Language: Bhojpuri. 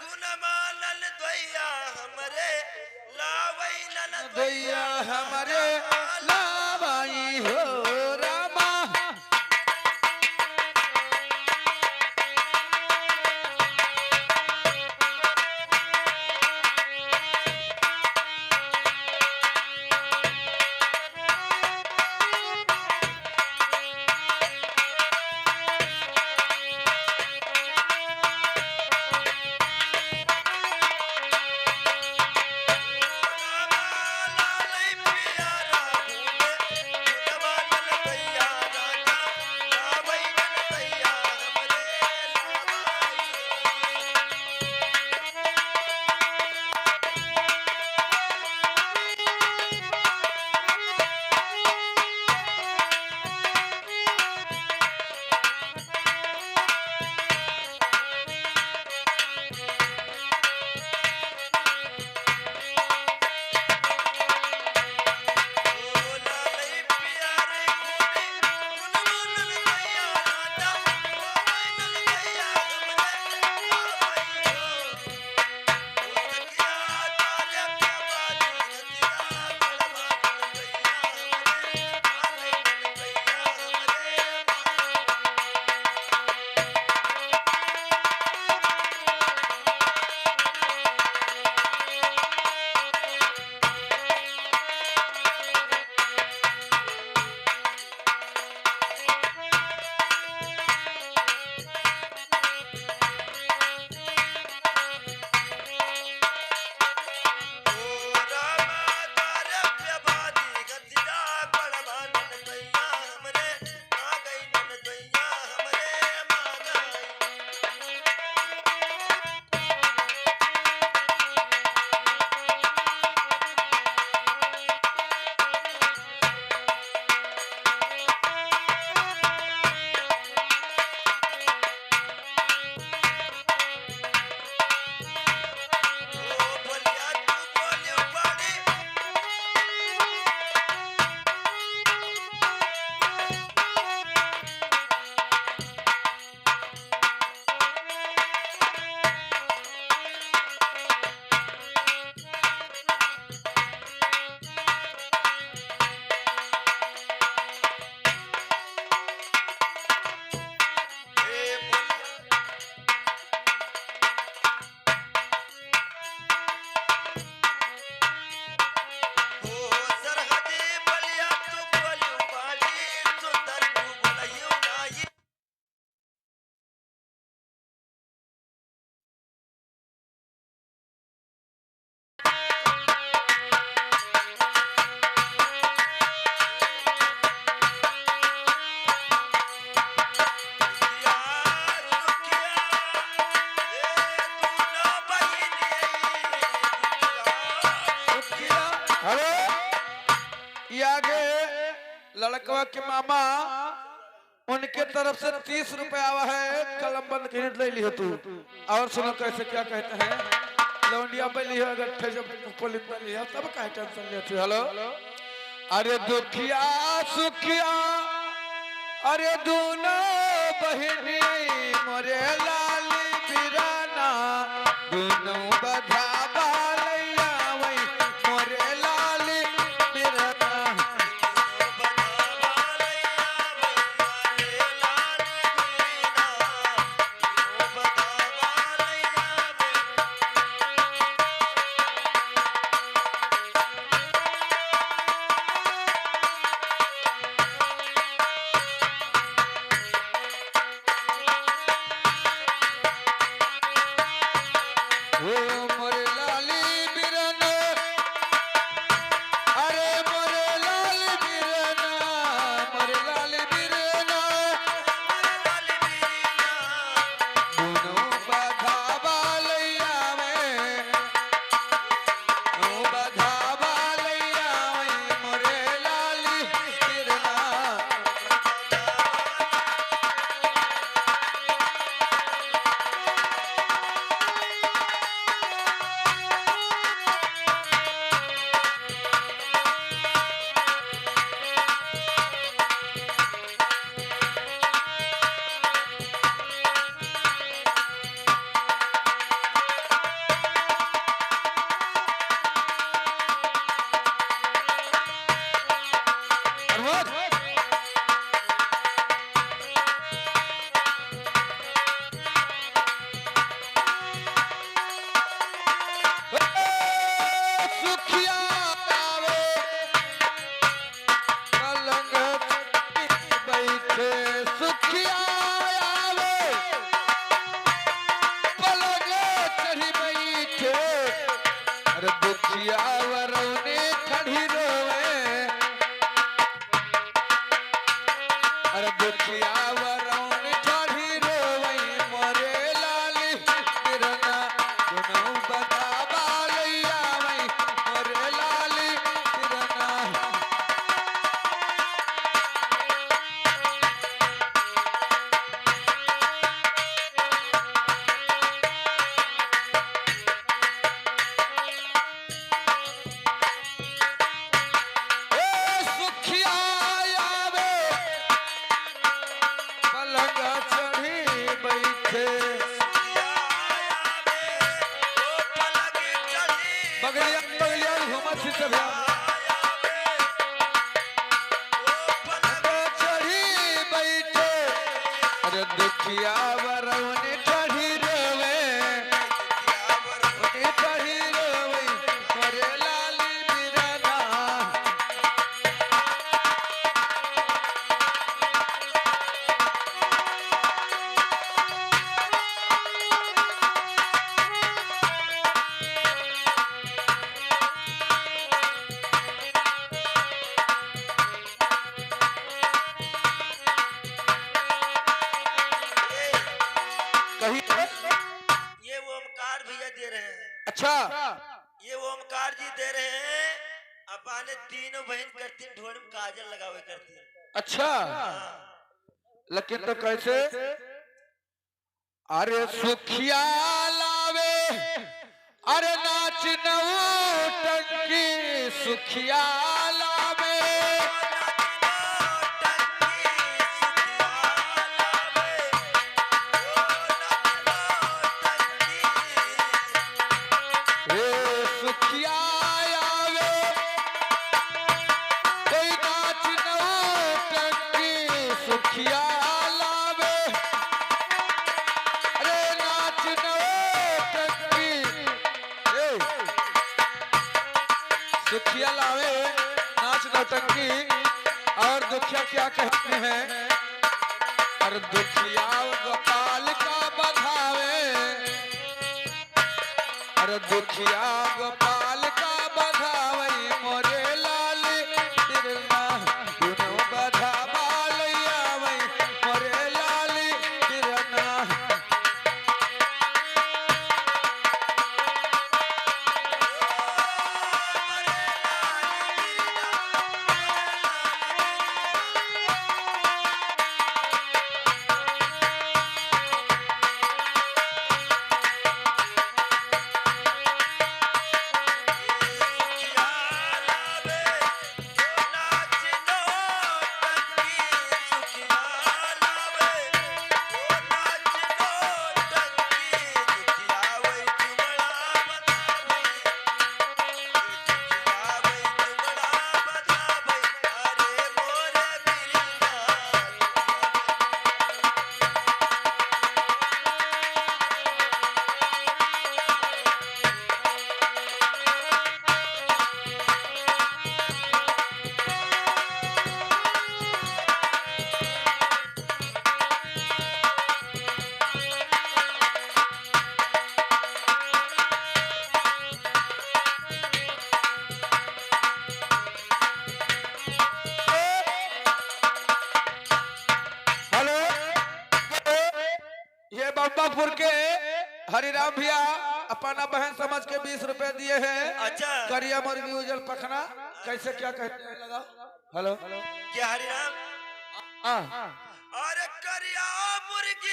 गुणमानल दैया हमरे लावई नल दैया हमारे लावाई हो रामा लड़कवा के मामा उनके तरफ से 30 रुपया आवा है कलम बंद खरीद ले लियो तू। और सुनो कैसे क्या कहते हैं लौंडिया पे लियो अगर जब पुलिस में लियो तब काहे टेंशन लेती। हेलो अरे दुखिया सुखिया अरे दोनों बहनी मोरे लाली बिराना दोनों बधा बालैया वही मोरे लाली बिराना। ओमकार भैया दे रहे हैं। अच्छा ये ओमकार जी दे रहे हैं। अपने तीनों बहन करती ढोल में काजल लगावे करती। अच्छा लेकिन तो कैसे अरे सुखिया लावे अरे नाच नौटंकी सुखिया लावे रे सुखिया आवे कोई नाच नौटंकी सुखिया लावे अरे नाच नौटंकी सुखिया लावे नाच नौटंकी और दुखिया क्या कहते हैं और दुखिया गोपाल का बधावे और दुखिया गोपाल का बधावे मोरे लाल तिरना दुनो बधावा लैया वै मोरे लाल तिरना हेलो ये बम्बापुर के हरिराम भैया अपना बहन समझ के 20 रुपए दिए हैं। अच्छा करिया मुर्गी उजल पखना कैसे क्या कहते हैं लगाओ। हेलो क्या हरिराम? हाँ अरे करिया मुर्गी